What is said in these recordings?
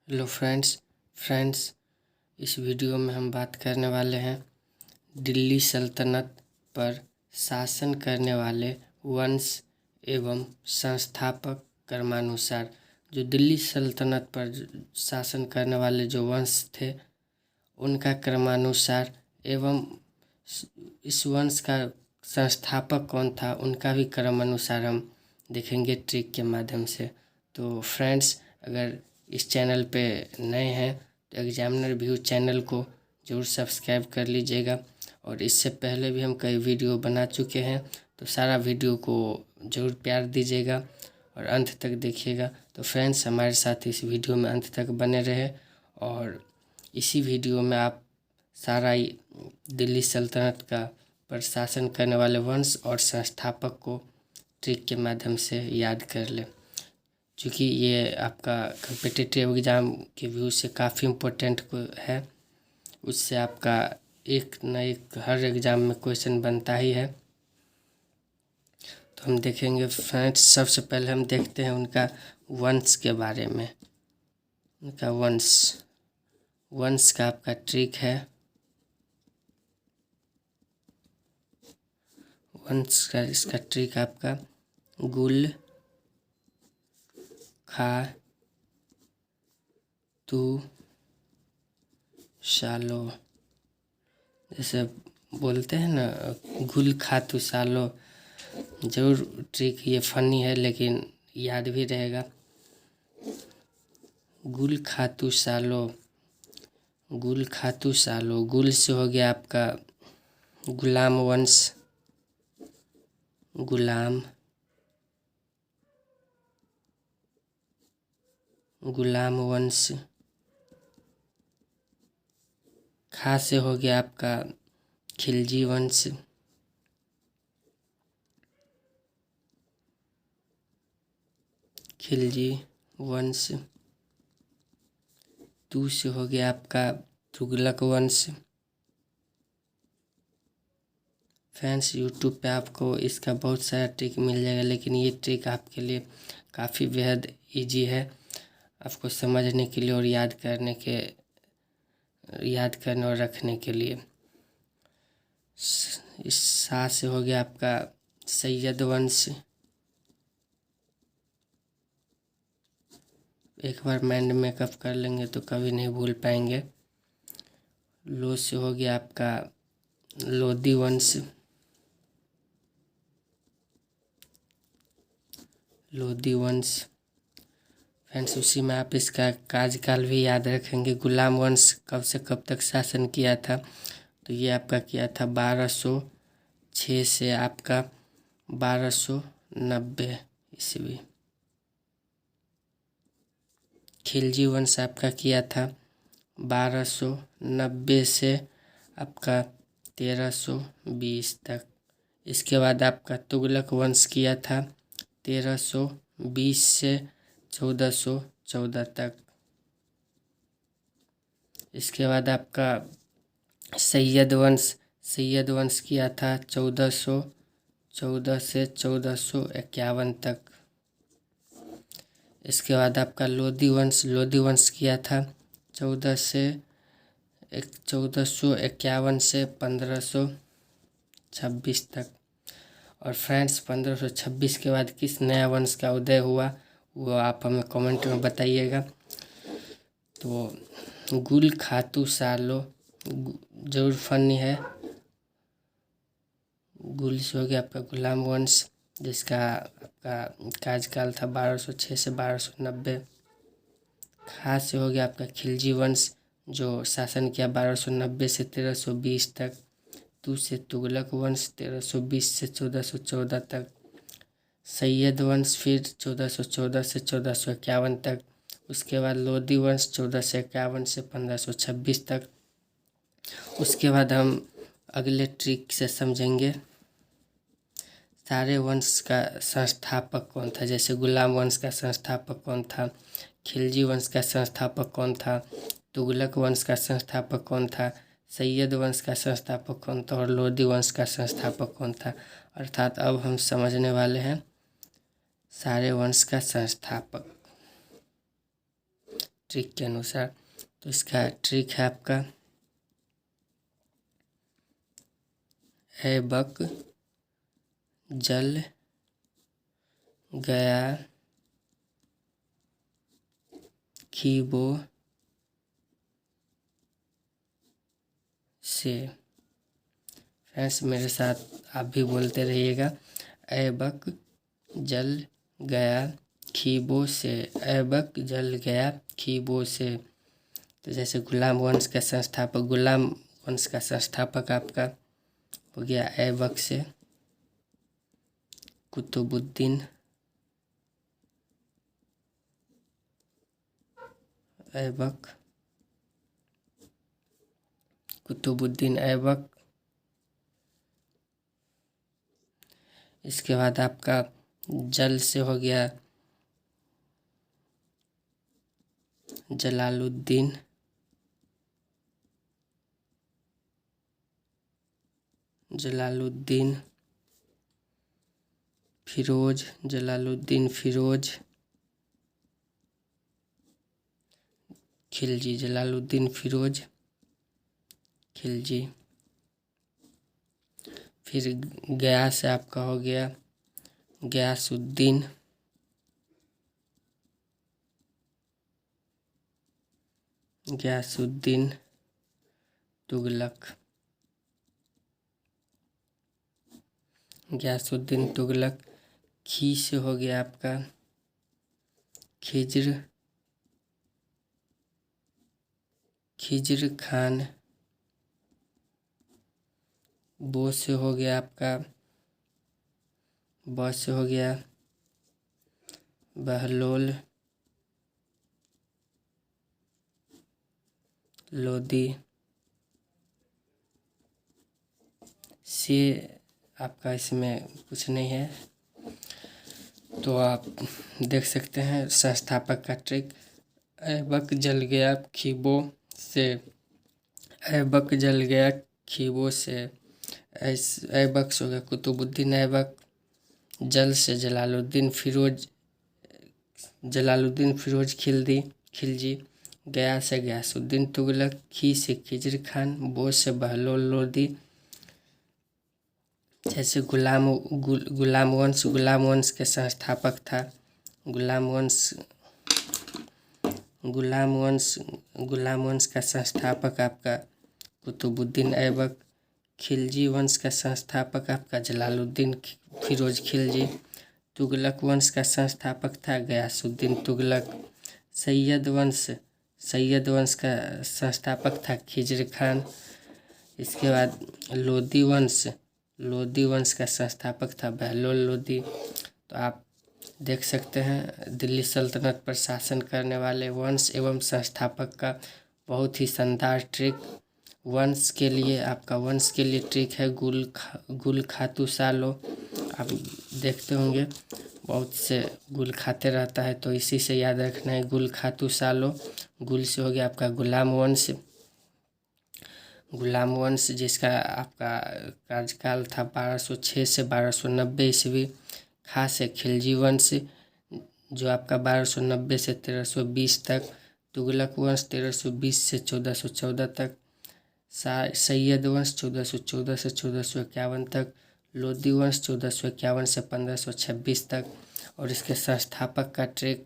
Hello friends इस video में हम बात करने वाले हैं दिल्ली सल्तनत पर शासन करने वाले वंश एवं संस्थापक क्रमानुसार। जो दिल्ली सल्तनत पर शासन करने वाले जो वंश थे उनका क्रमानुसार एवं इस वंश का संस्थापक कौन था उनका भी क्रमानुसार हम देखेंगे ट्रिक के माध्यम से। तो फ्रेंड्स, अगर इस चैनल पे नए हैं तो एग्जामिनर व्यू चैनल को ज़रूर सब्सक्राइब कर लीजिएगा। और इससे पहले भी हम कई वीडियो बना चुके हैं, तो सारा वीडियो को ज़रूर प्यार दीजिएगा और अंत तक देखिएगा। तो फ्रेंड्स, हमारे साथ इस वीडियो में अंत तक बने रहे और इसी वीडियो में आप सारा दिल्ली सल्तनत का पर शासन करने वाले वंश और संस्थापक को ट्रिक के माध्यम से याद कर लें, क्योंकि ये आपका कम्पिटिटिव एग्ज़ाम के व्यू से काफ़ी इम्पोर्टेंट है। उससे आपका एक न एक हर एग्ज़ाम में क्वेश्चन बनता ही है। तो हम देखेंगे फ्रेंड्स, सबसे पहले हम देखते हैं उनका वंश के बारे में। उनका वंश का आपका ट्रिक है। वंश का इसका ट्रिक आपका गुल खा तू सालो, जैसे बोलते हैं ना, गुल खा तू सालो। जरूर ट्रिक ये फनी है लेकिन याद भी रहेगा। गुल खातू सालो, गुल खातू सालो। गुल से हो गया आपका गुलाम वंश, गुलाम वंश। खा से हो गया आपका खिलजी वंश, खिलजी वंश। तू से हो गया आपका तुगलक वंश। फ्रेंड्स, यूट्यूब पे आपको इसका बहुत सारा ट्रिक मिल जाएगा, लेकिन ये ट्रिक आपके लिए काफ़ी बेहद इजी है आपको समझने के लिए और याद करने और रखने के लिए। इस सा से हो गया आपका सैयद वंश। एक बार माइंड मेकअप कर लेंगे तो कभी नहीं भूल पाएंगे। लो से हो गया आपका लोधी वंश, लोधी वंश। फ्रेंड्स, उसी में आप इसका कार्यकाल भी याद रखेंगे। गुलाम वंश कब से कब तक शासन किया था, तो ये आपका किया था 1206 से आपका 1290 ईस्वी। खिलजी वंश आपका किया था 1290 से आपका 1320 तक। इसके बाद आपका तुगलक वंश किया था 1320 से 1414 तक। इसके बाद आपका सैयद वंश किया था 1414 से 1451 तक। इसके बाद आपका लोधी वंश किया था 1451 से 1526 तक। और फ्रेंड्स, 1526 के बाद किस नया वंश का उदय हुआ वो आप हमें कमेंट में बताइएगा। तो गुल खातू सालो जरूर फनी है। गुल से हो गया आपका गुलाम वंश, जिसका आपका कार्यकाल था 1206 से 1290। खा से हो गया आपका खिलजी वंश, जो शासन किया 1290 से 1320 तक। तू से तुगलक वंश 1320 से 1414 तक। सैयद वंश फिर 1414 से 1451 तक। उसके बाद लोधी वंश 1451 से 1526 तक। उसके बाद हम अगले ट्रिक से समझेंगे सारे वंश का संस्थापक कौन था। जैसे गुलाम वंश का संस्थापक कौन था, खिलजी वंश का संस्थापक कौन था, तुगलक वंश का संस्थापक कौन था, सैयद वंश का संस्थापक कौन था और लोधी वंश का संस्थापक कौन था। अर्थात अब हम समझने वाले हैं सारे वंश का संस्थापक। ट्रिक के अनुसार। तो इसका ट्रिक है आपका ऐबक जल गया खीबो से। फ्रेंड्स मेरे साथ आप भी बोलते रहिएगा, ऐबक जल गया खीबो से, ऐबक जल गया खीबो से। तो जैसे गुलाम वंश का संस्थापक, गुलाम वंश का संस्थापक आपका हो गया ऐबक से कुतुबुद्दीन ऐबक, कुतुबुद्दीन ऐबक। इसके बाद आपका जल से हो गया जलालुद्दीन जलालुद्दीन फिरोज, जलालुद्दीन फिरोज खिलजी, जलालुद्दीन फिरोज खिलजी। फिर गया से आपका हो गया गयासुद्दीन गयासुद्दीन तुगलक, गयासुद्दीन तुगलक। खी से हो गया आपका खिज्र खिज्र खान। बो से हो गया आपका, ब से हो गया बहलोल लोदी। से आपका इसमें कुछ नहीं है, तो आप देख सकते हैं संस्थापक का ट्रिक। ऐबक जल गया खीबो से, ऐबक जल गया खीबो से। ऐबक से हो गया कुतुबुद्दीन ऐबक, जल से जलालुद्दीन फिरोज खिलजी, गया से गयासुद्दीन तुगलक, खी से खिज्र खान, बो से बहलोल लोदी। जैसे गुलाम वंश के संस्थापक था, गुलाम वंश का संस्थापक आपका कुतुबुद्दीन ऐबक। खिलजी वंश का संस्थापक आपका जलालुद्दीन फिरोज खिलजी। तुगलक वंश का संस्थापक था गयासुद्दीन तुगलक। सैयद वंश का संस्थापक था खिज्र खान। इसके बाद लोदी वंश का संस्थापक था बहलोल लोदी। तो आप देख सकते हैं दिल्ली सल्तनत पर शासन करने वाले वंश एवं संस्थापक का बहुत ही शानदार ट्रिक। वंश के लिए ट्रिक है गुल खातू सालो। आप देखते होंगे बहुत से गुल खाते रहता है, तो इसी से याद रखना है गुल खातू सालो। गुल से हो गया आपका गुलाम वंश जिसका आपका कार्यकाल था 1206 से 1290 ईस्वी। खा से खिलजी वंश जो आपका 1290 से 1320 तक। तुगलक वंश 1320 से 1414 तक। सैयद वंश 1414 से 1451 तक। लोदी वंश 1451 से 1526 तक। और इसके संस्थापक का ट्रिक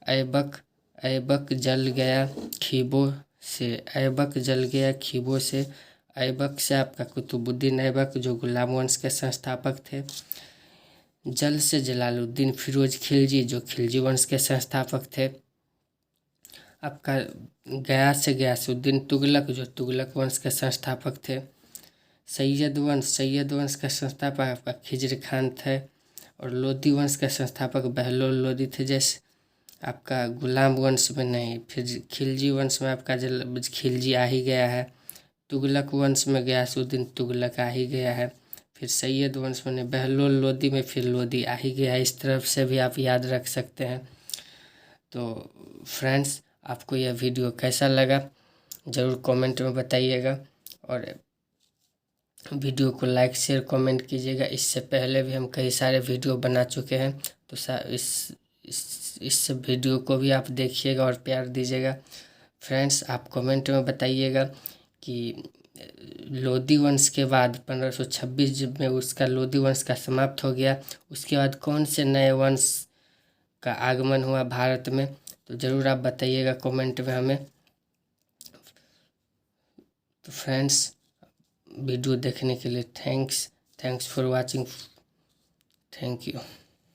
ऐबक जल गया खीबो से, ऐबक जल गया खीबो से। ऐबक से आपका कुतुबुद्दीन ऐबक जो गुलाम वंश के संस्थापक थे। जल से जलालुद्दीन फिरोज खिलजी जो खिलजी वंश के संस्थापक थे। आपका गया से गयासुद्दीन तुगलक जो तुगलक वंश के संस्थापक थे। सैयद वंश का संस्थापक आपका खिज्र खान थे। और लोदी वंश का संस्थापक बहलोल लोदी थे। जैसे आपका गुलाम वंश में नहीं, फिर खिलजी वंश में आपका खिलजी आ ही गया है। तुगलक वंश में गयासुद्दीन तुगलक आ ही गया है। फिर सैयद वंश में बहलोल लोदी में फिर लोदी आ ही गया है। इस तरफ से भी आप याद रख सकते हैं। तो फ्रेंड्स आपको यह वीडियो कैसा लगा ज़रूर कमेंट में बताइएगा, और वीडियो को लाइक शेयर कमेंट कीजिएगा। इससे पहले भी हम कई सारे वीडियो बना चुके हैं, तो इस वीडियो को भी आप देखिएगा और प्यार दीजिएगा। फ्रेंड्स, आप कमेंट में बताइएगा कि लोधी वंश के बाद 1526 में उसका लोधी वंश का समाप्त हो गया, उसके बाद कौन से नए वंश का आगमन हुआ भारत में। तो ज़रूर आप बताइएगा कमेंट में हमें। तो फ्रेंड्स, वीडियो देखने के लिए thanks for watching. Thank you.